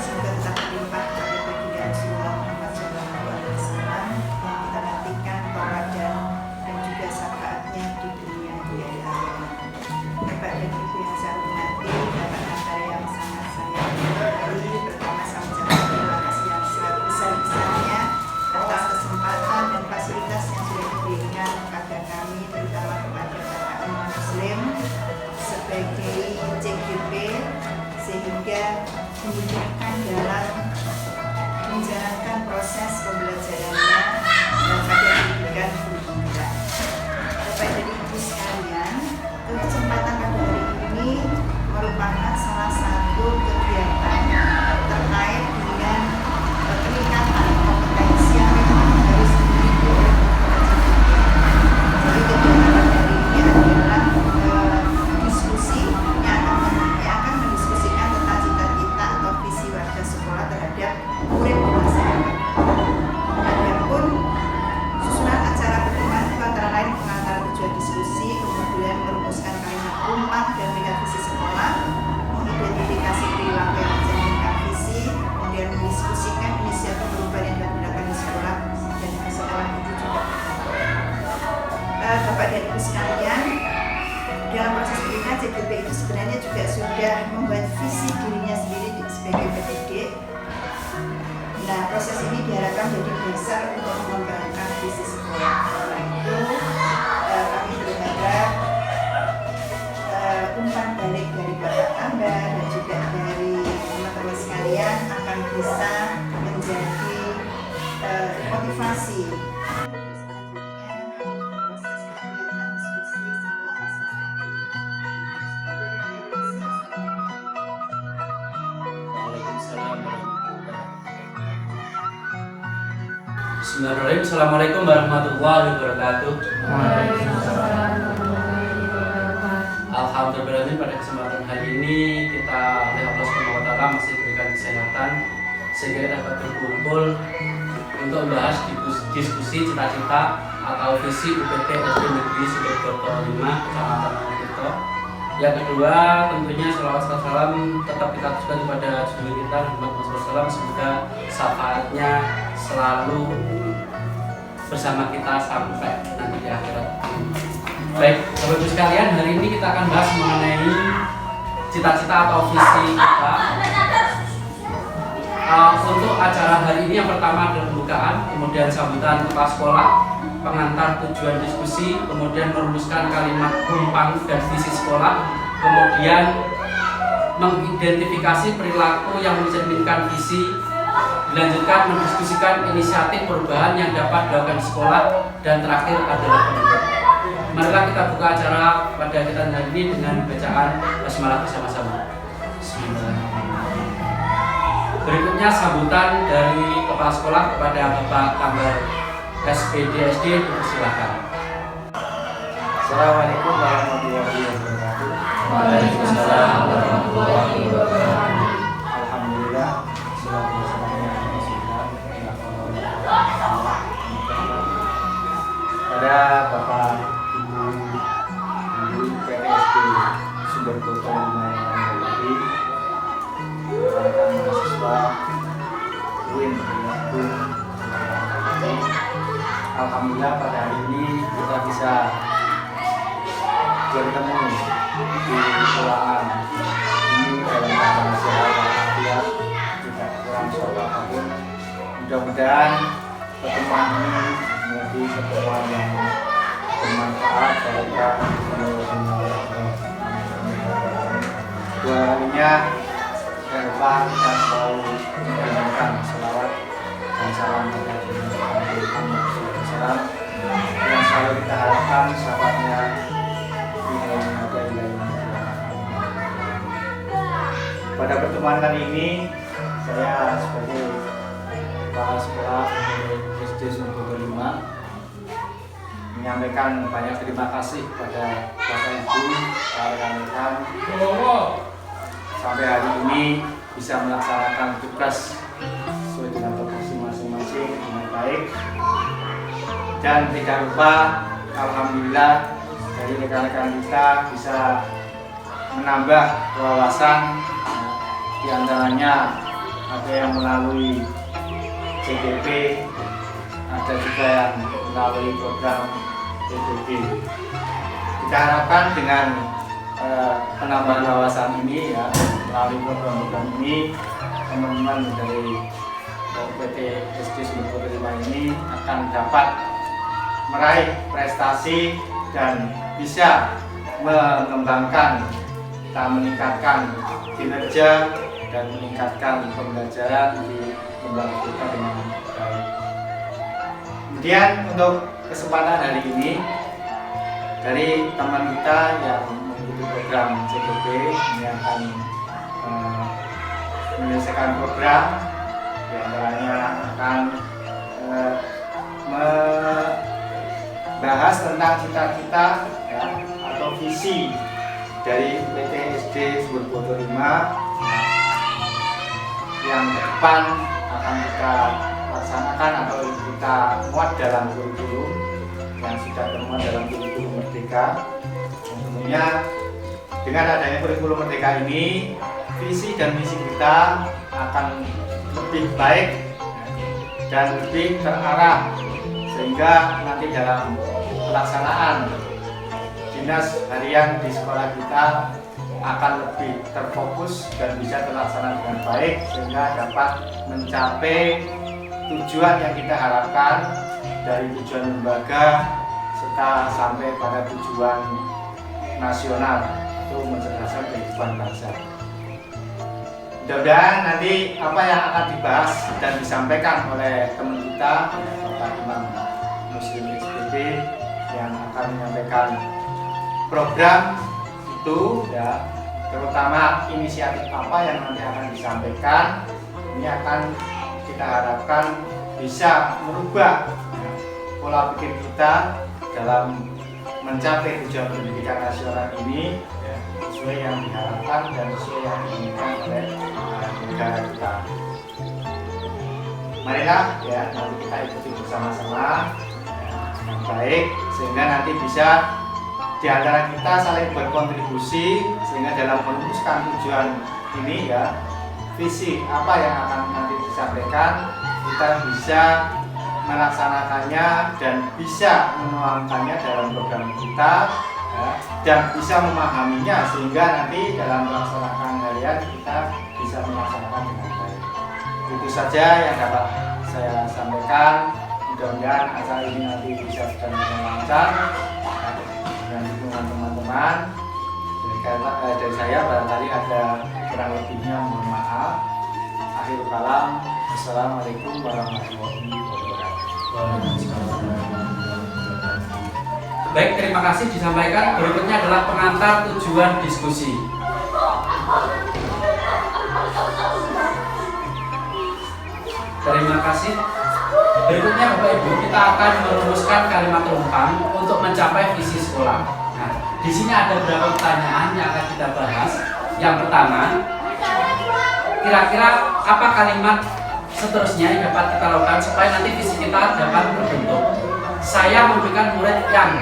semoga tetap berlimpah pada baginda Rasulullah Muhammad SAW yang kita nantikan teladan dan juga syafaatnya di dunia di akhirat. Bapak dan Ibu yang saya hormati, Bapak Antar yang sangat saya hormati, pertama saya mengucapkan terima kasih yang sebesar-besarnya atas kesempatan dan fasilitas yang sudah diberikan kepada kami, terutama kepada Bapak umat Muslim sebagai CGP, sehingga memudahkan dalam menjalankan proses pembelajarannya pada pendidikan guru kita. Bapak dan Ibu sekalian, kesempatan pada hari ini merupakan salah satu kegiatan terkait dengan peningkatan kompetensi yang memang harus dimiliki oleh jadi kegiatan pada hari ini adalah diskusi yang akan mendiskusikan tentang cita-cita atau visi warga sekolah terhadap murid masyarakat. Adapun susunan acara pertemuan itu antara lain pengantar tujuan diskusi, kemudian merumuskan kalimat umpan dan melihat visi sekolah, mengidentifikasi perilaku yang mencerminkan visi, kemudian mendiskusikan inisiatif perubahan yang dilakukan di sekolah, dan setelah itu juga Bapak dan Ibu sekalian, dalam proses pendidikan CGP itu sebenarnya juga sudah membuat visi dirinya sendiri sebagai pendidik. Nah, proses ini diharapkan jadi dasar untuk mengembangkan visi sekolah. Karena itu kami berharap umpan balik dari Bapak Amba dan juga dari teman-teman sekalian akan bisa menjadi motivasi. Bismillahirrahmanirrahim. Assalamualaikum warahmatullahi wabarakatuh. Alhamdulillah, pada kesempatan hari ini kita oleh Allah SWT masih diberikan kesehatan sehingga kita dapat berkumpul untuk membahas diskusi cita-cita atau visi UPT SD Negeri Sudodoto 5 Kecamatan Mojokerto. Yang kedua, tentunya sholawat salam tetap kita teruskan kepada junjungan kita Muhammad SAW, semoga syafaatnya selalu bersama kita sampai nanti di akhirat. Baik, Bapak Ibu sekalian, hari ini kita akan bahas mengenai cita-cita atau visi kita. Untuk acara hari ini yang pertama adalah pembukaan, kemudian sambutan kepala sekolah, pengantar tujuan diskusi, kemudian merumuskan kalimat umpan dan visi sekolah, kemudian mengidentifikasi perilaku yang mencerminkan visi, dilanjutkan mendiskusikan inisiatif perubahan yang dapat dilakukan di sekolah, dan terakhir adalah penutup. Marilah kita buka acara pada kita hari ini dengan bacaan basmalah bersama-sama. Bismillahirrahmanirrahim. Berikutnya sambutan dari kepala sekolah kepada Bapak Kambar SPD SD, dipersilakan. Assalamualaikum warahmatullahi wabarakatuh. Waalaikumsalam warahmatullahi wabarakatuh. Alhamdulillah, salatu wassalamu ala Rasulillah. Pada Bapak Ibu Guru PSD Sumber Kota 5 yang hormati, rekan mahasiswa UIN alhamdulillah pada hari ini kita bisa bertemu di sekolahan ini dalam keadaan sehat walafiat, tidak kurang suatu apapun. Mudah-mudahan pertemuan ini menjadi pertemuan yang bermanfaat barokah. Dua kalinya jangan lupa kita selalu menyampaikan selawat dan salam kepada Nabi Muhammad SAW yang selalu kita harapkan sahabatnya pada pertemuan kali ini. Saya sebagai kepala sekolah SD Sudodoto 5 menyampaikan banyak terima kasih kepada Bapak Ibu, rekan-rekan sampai hari ini bisa melaksanakan tugas sesuai dengan tupoksi masing-masing dengan baik, dan tidak lupa alhamdulillah dari rekan-rekan kita bisa menambah wawasan, diantaranya ada yang melalui CGP, ada juga yang melalui program PBB. Kita harapkan dengan penambahan wawasan ini ya, melalui program-program ini, teman-teman dari PT SD Sumber 5 ini akan dapat meraih prestasi dan bisa mengembangkan, kita meningkatkan kinerja dan meningkatkan pembelajaran di lembaga kita dengan baik. Kemudian untuk kesempatan hari ini dari teman kita yang mengikuti program CGP ini akan menyelesaikan program, diantaranya akan membahas tentang cita-cita ya, atau visi dari PT SD Sumber 5 yang ke depan akan kita laksanakan atau kita muat dalam kurikulum yang sudah termuat dalam kurikulum Merdeka. Tentunya dengan adanya kurikulum Merdeka ini, visi dan misi kita akan lebih baik dan lebih terarah, sehingga nanti dalam pelaksanaan dinas harian di sekolah kita akan lebih terfokus dan bisa terlaksana dengan baik, sehingga dapat mencapai tujuan yang kita harapkan dari tujuan lembaga serta sampai pada tujuan nasional, itu mencerdaskan kehidupan bangsa. Mudah-mudahan nanti apa yang akan dibahas dan disampaikan oleh teman kita Bapak Imam Muslim SPB yang akan menyampaikan program itu ya, terutama inisiatif apa yang nanti akan disampaikan, ini akan kita harapkan bisa merubah ya, pola pikir kita dalam mencapai tujuan pendidikan nasional ini ya, sesuai yang diharapkan dan sesuai yang diinginkan oleh negara kita. Marilah ya, nanti kita ikuti bersama-sama ya, dengan baik, sehingga nanti bisa di antara kita saling berkontribusi, sehingga dalam merumuskan tujuan ini ya, visi apa yang akan nanti disampaikan, kita bisa melaksanakannya dan bisa menuangkannya dalam program kita ya, dan bisa memahaminya, sehingga nanti dalam melaksanakan harian kita bisa melaksanakan dengan baik. Itu saja yang dapat saya sampaikan. Mudah-mudahan acara ini nanti bisa berjalan lancar dengan dukungan teman-teman. Dari saya barangkali ada kurang lebihnya, mohon maaf. Akhirul kalam, assalamualaikum warahmatullahi wabarakatuh. Baik, terima kasih disampaikan. Berikutnya adalah pengantar tujuan diskusi. Terima kasih. Berikutnya Bapak Ibu, kita akan merumuskan kalimat rumpang untuk mencapai visi sekolah. Nah, di sini ada beberapa pertanyaan yang akan kita bahas. Yang pertama, kira-kira apa kalimat seterusnya yang dapat kita lakukan supaya nanti visi kita dapat terbentuk? Saya memberikan murid yang,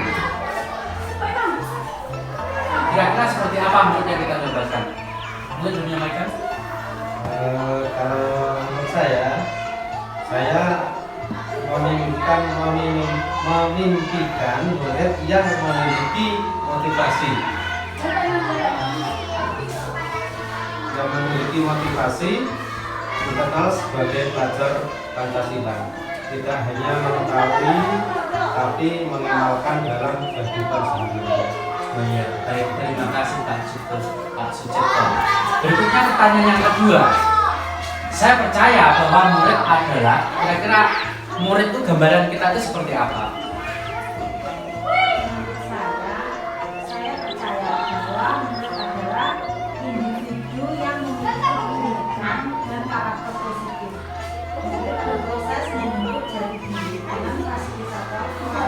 kira-kira seperti apa murid yang kita bebaskan? Boleh menyampaikan? Kalau menurut saya memimpikan murid yang memiliki motivasi, dikenal sebagai pelajar Pancasila, tidak hanya mengetahui tapi mengamalkan dalam kehidupan sehari-hari. Oh iya, baik, terima kasih Pak Sucipto. Berikutnya pertanyaan yang kedua. Saya percaya bahwa murid adalah, kira-kira murid itu gambaran kita itu seperti apa? Saya percaya bahwa murid adalah individu yang memiliki pendidikan dan karakter positif. Murid berproses membentuk jati diri dengan fasilitator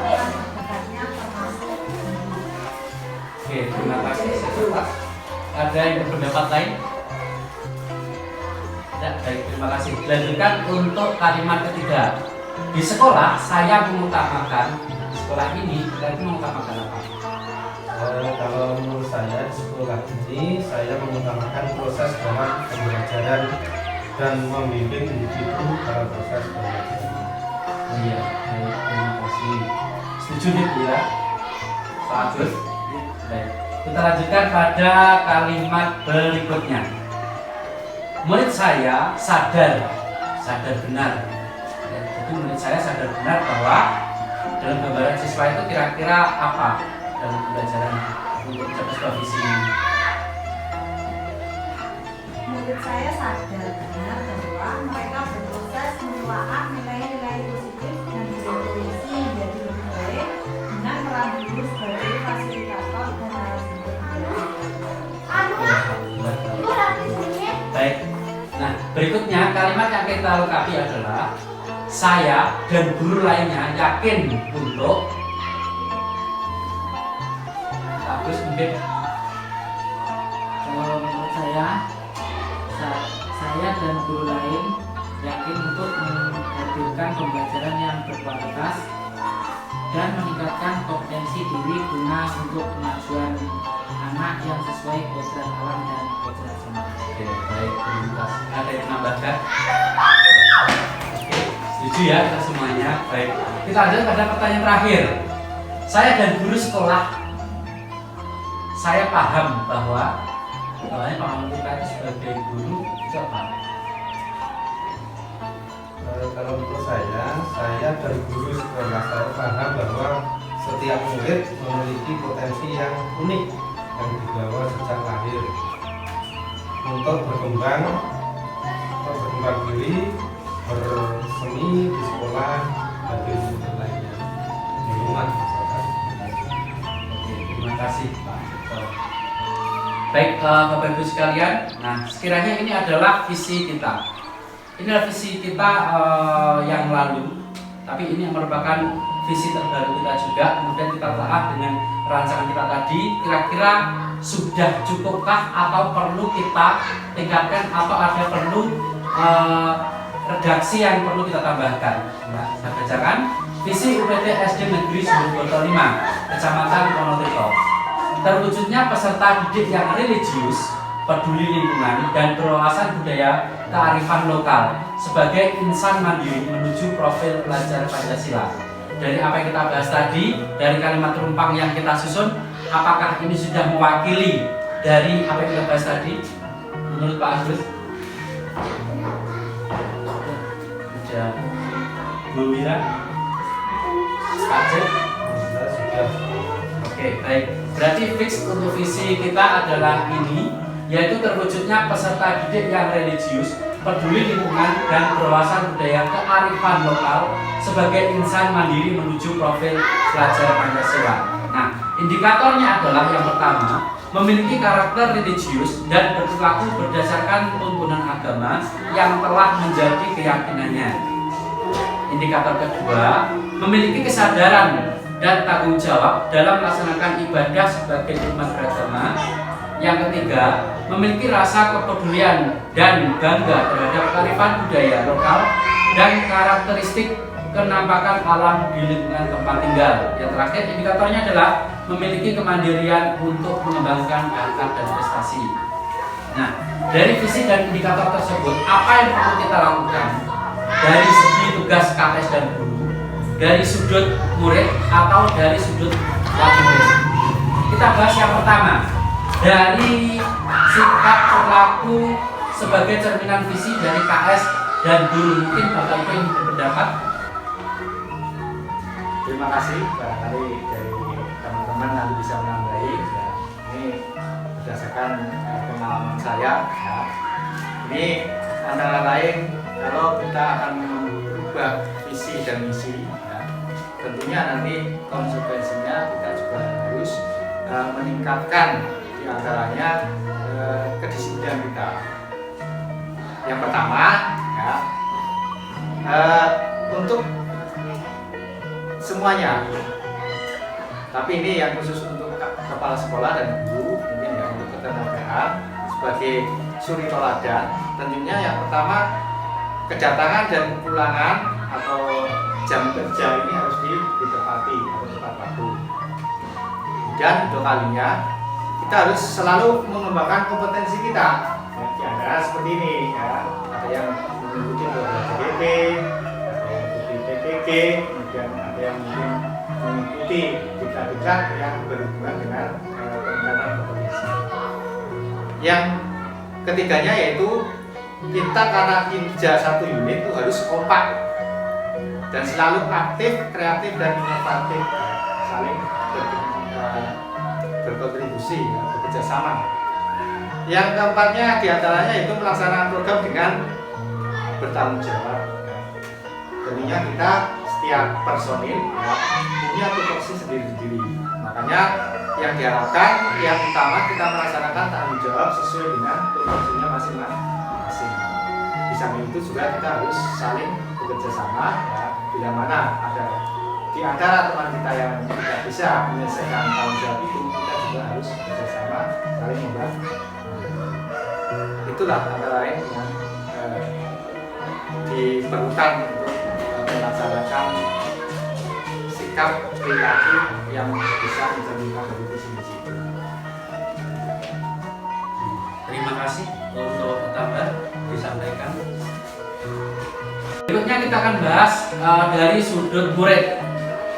yang dekatnya termasuk. Oke, terima kasih. Saya catat. Ada yang berpendapat lain? Ya, baik, terima kasih. Dilanjutkan untuk kalimat ketiga. Di sekolah saya mengutamakan, sekolah ini berarti mengutamakan apa? Kalau menurut saya di sekolah ini saya mengutamakan proses dalam pembelajaran dan membimbing individu dalam proses pembelajaran. Oh iya, baik, terima kasih. Setuju nih Bu ya? Pak Agus? Baik. Kita lanjutkan pada kalimat berikutnya. Murid saya sadar benar. Ya, jadi murid saya sadar benar bahwa dalam gambaran siswa itu kira-kira apa dalam pembelajaran untuk mencapai sebuah visi ini. Murid saya sadar benar bahwa mereka berproses menelaah nilai-nilai positif dan berevolusi menjadi lebih baik dengan peran guru sebagai fasilitator dan narasumber pembelajaran. Baik. Nah, berikutnya kalimat yang kita lengkapi adalah saya dan guru lainnya yakin untuk Agus mungkin. Kalau menurut saya dan guru lain yakin untuk menghadirkan pembelajaran yang berkualitas dan meningkatkan kompetensi diri guna untuk kemajuan anak yang sesuai kodrat alam dan kodrat semesta. Oke, baik, terima kasih. Ada yang menambahkan? Oke, setuju ya kita semuanya. Baik, kita lanjut pada pertanyaan terakhir. Saya dan guru sekolah, saya paham bahwa pengalaman kita itu sebagai guru itu apa? Kalau untuk saya dan guru sekolah, saya paham bahwa setiap murid memiliki potensi yang unik yang dibawa sejak lahir untuk berkembang diri, berseni di sekolah dan di lingkungan lainnya, di rumah misalkan. Oke, terima kasih Pak Dr. Baik, Bapak Ibu sekalian, nah sekiranya ini adalah visi kita. Ini adalah visi kita yang lalu, tapi ini merupakan visi terbaru kita juga. Kemudian kita telah dengan rancangan kita tadi, kira-kira sudah cukupkah atau perlu kita tingkatkan atau ada perlu redaksi yang perlu kita tambahkan. Nah, saya bacakan visi UPT SD Negeri Sumberboto 5, Kecamatan Wonotirto. Terwujudnya peserta didik yang religius, peduli lingkungan, dan berwawasan budaya kearifan lokal sebagai insan mandiri menuju profil pelajar Pancasila. Dari apa yang kita bahas tadi, dari kalimat rumpang yang kita susun, apakah ini sudah mewakili dari apa yang kita bahas tadi? Menurut Pak Agus? Sudah. Bu Mira? Pak Cep? Sudah. Oke, baik. Berarti fix untuk visi kita adalah ini, yaitu terwujudnya peserta didik yang religius, peduli lingkungan, dan berwawasan budaya kearifan lokal sebagai insan mandiri menuju profil pelajar Pancasila. Nah, indikatornya adalah yang pertama, memiliki karakter religius dan berperilaku berdasarkan tuntunan agama yang telah menjadi keyakinannya. Indikator kedua, memiliki kesadaran dan tanggung jawab dalam melaksanakan ibadah sebagai umat beragama. Yang ketiga, memiliki rasa kepedulian dan bangga terhadap kearifan budaya lokal dan karakteristik kenampakan alam di lingkungan tempat tinggal. Yang terakhir, indikatornya adalah memiliki kemandirian untuk mengembangkan bakat dan prestasi. Nah, dari visi dan indikator tersebut, apa yang perlu kita lakukan dari segi tugas KS dan guru, dari sudut murid atau dari sudut wali murid? Kita bahas yang pertama, dari sikap perilaku sebagai cerminan visi dari KS dan guru. Mungkin Bapak Ibu yang berpendapat. Terima kasih, barangkali dari teman-teman nanti bisa menambahi ya. Ini berdasarkan pengalaman saya ya. Ini antara lain kalau kita akan merubah visi dan misi ya, tentunya nanti konsekuensinya kita juga harus meningkatkan diantaranya kedisiplinan kita. Yang pertama ya, untuk semuanya, tapi ini yang khusus untuk kepala sekolah dan guru, mungkin ya untuk ketenagaan sebagai suri toladan. Tentunya yang pertama, kedatangan dan kepulangan atau jam kerja ini harus ditepati atau tepat waktu. Dan untuk kalinya kita harus selalu mengembangkan kompetensi kita ya, di antara seperti ini ya, ada yang mengikuti program DGP, ada yang mengikuti PPG, kemudian ada yang mungkin mengikuti diklat-diklat yang berhubungan dengan peningkatan kompetensi. Yang ketiganya yaitu kita karena kinerja satu unit itu harus kompak dan selalu aktif, kreatif dan inovatif, saling berkontribusi, bekerja sama. Yang keempatnya diantaranya itu melaksanakan program dengan bertanggung jawab. Tentunya kita setiap personil punya tupoksi sendiri-sendiri. Makanya yang diharapkan yang utama kita melaksanakan tanggung jawab sesuai dengan tupoksinya masing-masing. Di samping itu juga kita harus saling bekerja sama, ya, bila mana ada di antara teman kita yang tidak bisa menyelesaikan tanggung jawab itu, kita juga harus bekerja sama, saling membantu. Itulah antara lain yang diperlukan untuk melaksanakan sikap perilaku yang bisa mencerminkan dari visi misi itu. Terima kasih untuk tambahan disampaikan. Berikutnya kita akan bahas dari sudut murid.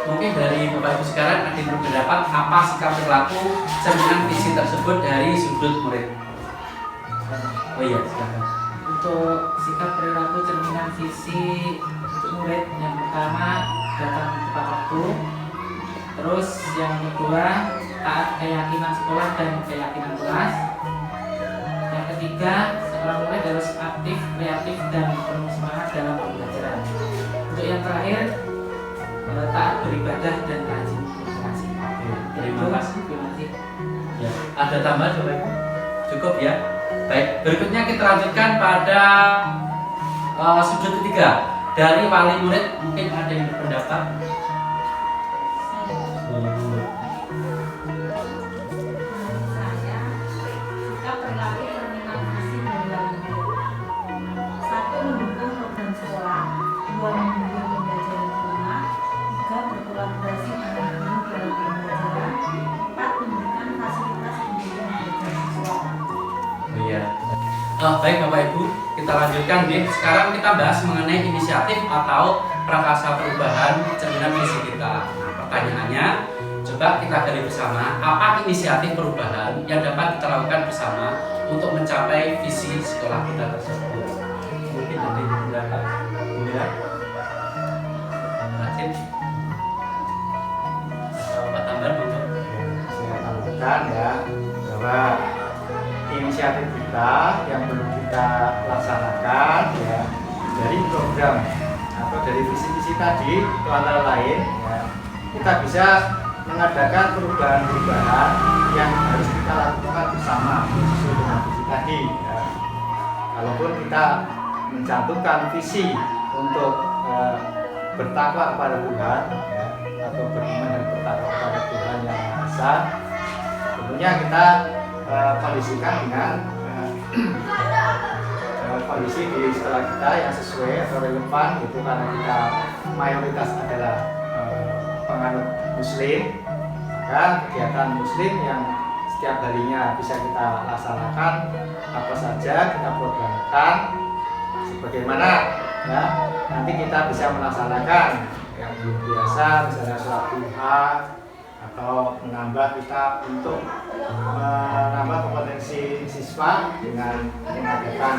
Mungkin dari Bapak Ibu sekarang ada yang berpendapat apa sikap perilaku cerminan visi tersebut dari sudut murid. Oh iya, silakan. Untuk sikap perilaku cerminan visi untuk murid, yang pertama datang tepat waktu, terus yang kedua taat keyakinan sekolah dan keyakinan kelas, yang ketiga seorang murid harus aktif, kreatif dan penuh semangat dalam pembelajaran. Untuk yang terakhir taat beribadah dan rajin berkreasi. Terima kasih. Terima kasih. Ya, ada tambahan Bapak Ibu? Cukup ya. Baik, berikutnya kita lanjutkan pada sudut ketiga dari wali murid. Mungkin ada yang berpendapat. Menurut saya, sikap perilaku cerminan visi dari wali murid. 1. Mendukung program sekolah. 2. Mendukung pembelajaran di rumah. 3. Berkolaborasi dengan guru dalam pembelajaran. 4. Memberikan fasilitas pendidikan belajar siswa. Iya. Baik Bapak Ibu, kita lanjutkan nih. Sekarang kita bahas mengenai inisiatif atau prakasa perubahan cerminan visi kita. Nah, pertanyaannya, coba kita gali bersama apa inisiatif perubahan yang dapat kita lakukan bersama untuk mencapai visi sekolah kita tersebut. Mungkin dari berapa? Ya. Rajin. Atau Pak Tambar monggo. Saya tambahkan ya bahwa inisiatif kita yang perlu kita laksanakan ya dari program atau dari visi-visi tadi itu antara lain ya, kita bisa mengadakan perubahan-perubahan yang harus kita lakukan bersama sesuai dengan visi tadi ya. Kalaupun kita mencantumkan visi untuk bertakwa kepada Tuhan ya, atau beriman dan bertakwa kepada Tuhan yang Maha Esa, tentunya kita kondisikan dengan kondisi di sekolah kita yang sesuai atau relevan gitu, karena kita mayoritas adalah penganut muslim, maka kegiatan muslim yang setiap harinya bisa kita laksanakan apa saja kita programkan sebagaimana ya nanti kita bisa melaksanakan yang belum biasa, misalnya sholat duha atau menambah kita untuk menambah kompetensi siswa dengan mengadakan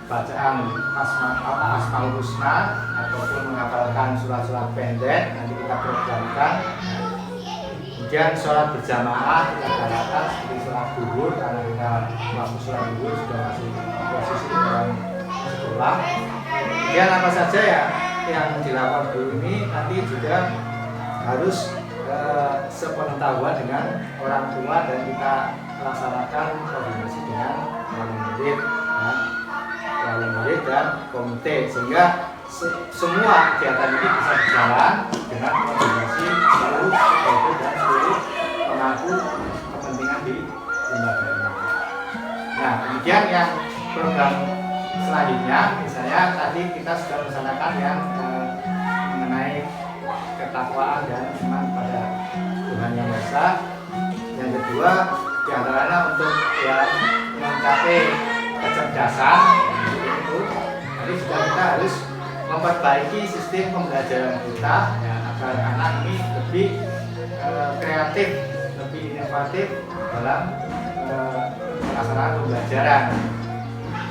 bacaan Asmaul Husna ataupun menghafalkan surat-surat pendek, nanti kita programkan. Kemudian sholat berjamaah kita galakan seperti sholat zuhur, karena kita waktu sholat zuhur sudah masih posisi dalam sekolah. Kemudian apa saja ya yang dilakukan guru ini nanti juga harus sepengetahuan dengan orang tua dan kita laksanakan koordinasi dengan wali murid, ya, wali murid dan komite, sehingga semua kegiatan ini bisa berjalan dengan koordinasi seluruh stakeholder dan seluruh pemangku kepentingan di lembaga ini. Nah, kemudian yang program selanjutnya, misalnya tadi kita sudah melaksanakan yang mengenai ketakwaan dan iman pada Tuhan Yang Maha Esa. Yang kedua, diantaranya untuk ya mencapai kecerdasan itu. Jadi juga kita harus memperbaiki sistem pembelajaran kita ya, agar anak ini lebih kreatif, lebih inovatif dalam pelaksanaan pembelajaran,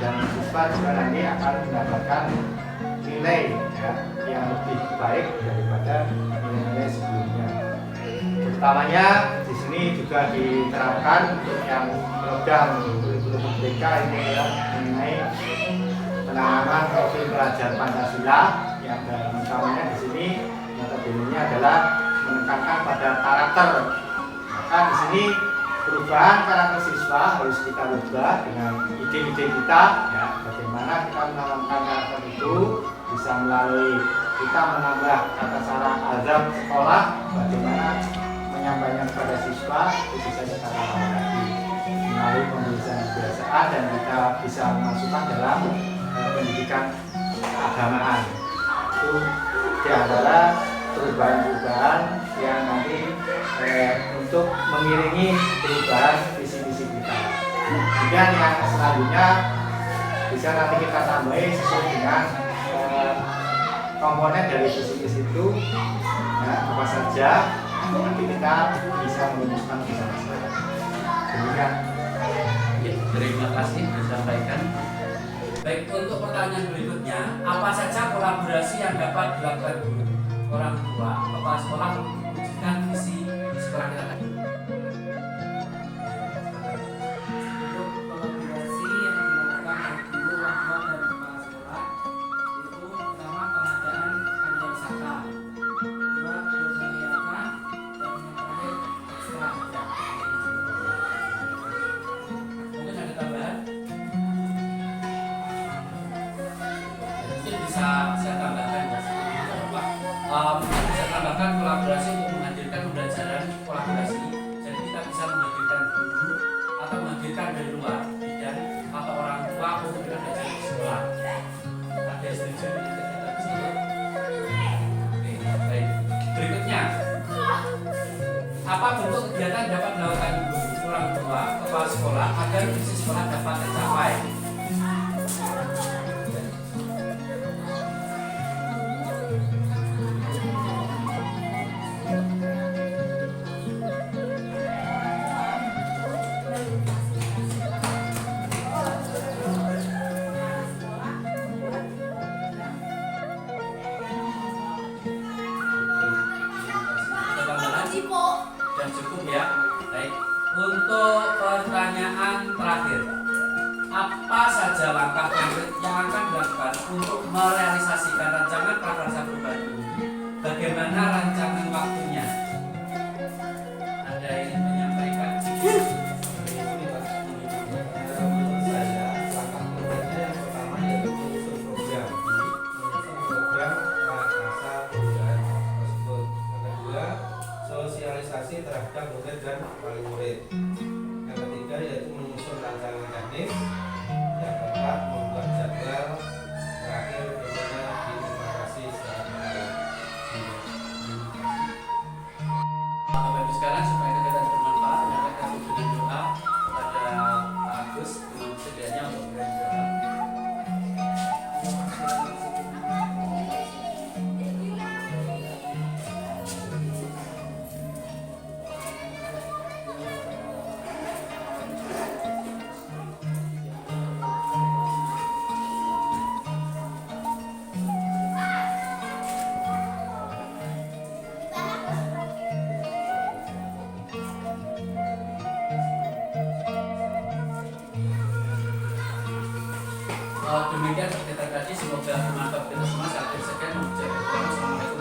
dan siswa juga nanti akan mendapatkan nilai ya, yang lebih baik daripada nilai-nilai sebelumnya. Utamanya di sini juga diterapkan untuk yang program kurikulum merdeka ini ya, mengenai penanganan profil pelajar Pancasila, yang dalam utamanya di sini notabene adalah menekankan pada karakter. Maka di sini perubahan karakter siswa harus kita ubah dengan ide-ide kita ya, bagaimana kita menanamkan karakter itu bisa melalui kita menambah tata cara azam sekolah, bagaimana menyampaikan kepada siswa itu bisa kita lakukan melalui pembelajaran kebiasaan, dan kita bisa memasukkan dalam pendidikan keagamaan. Itu diantara perubahan-perubahan yang nanti untuk mengiringi perubahan visi-visi kita. Kemudian yang selanjutnya bisa nanti kita tambahi sesuai dengan komponen dari visi-visi itu ya, apa saja nanti kita bisa merumuskan bersama-sama. Demikian. Ya, terima kasih disampaikan. Baik, untuk pertanyaan berikutnya, apa saja kolaborasi yang dapat dilakukan guru, orang tua, kepala sekolah untuk mewujudkan visi sekolah kita? Untuk kolaborasi yang dilakukan oleh guru, orang tua, dan kepala sekolah itu pertama pengadaan karya wisata, kedua berkegiatan, dan yang terakhir ekstra kerja. Mungkin ada tambahan? Mungkin bisa saya tambahkan ya. Mungkin bisa tambahkan kolaborasi untuk menghadirkan pembelajaran kolaborasi. Jadi kita bisa menghadirkan guru atau menghadirkan dari luar bidang atau orang tua untuk kita belajar di sekolah. Ada yang setuju dengan kegiatan tersebut? Oke, baik. Berikutnya, apa bentuk kegiatan yang dapat dilakukan guru, orang tua, kepala sekolah agar visi sekolah dapat tercapai? Dan cukup ya. Baik. Untuk pertanyaan terakhir, apa saja langkah konkret yang akan dilakukan untuk merealisasikan rancangan prakarsa perubahan ini? Bagaimana rancangan waktunya? Ada yang ingin menyampaikan? Menurut saya, langkah konkretnya yang pertama yaitu menyusun program prakarsa perubahan tersebut. Yang kedua, sosialisasi terhadap murid dan wali murid. Yang ketiga yaitu menyusun rancangan teknis. Yang keempat, membuat jadwal. Terakhir, tentunya diimplementasi secara bertahap. Bapak Ibu sekalian, supaya kegiatan bermanfaat, menyampaikan kunjungan doa kepada Pak Agus dengan sedianya untuk memberi doa. Demikian kegiatan tadi, semoga bermanfaat kita semua. Saya akhir sekian, mengucapkan assalamualaikum.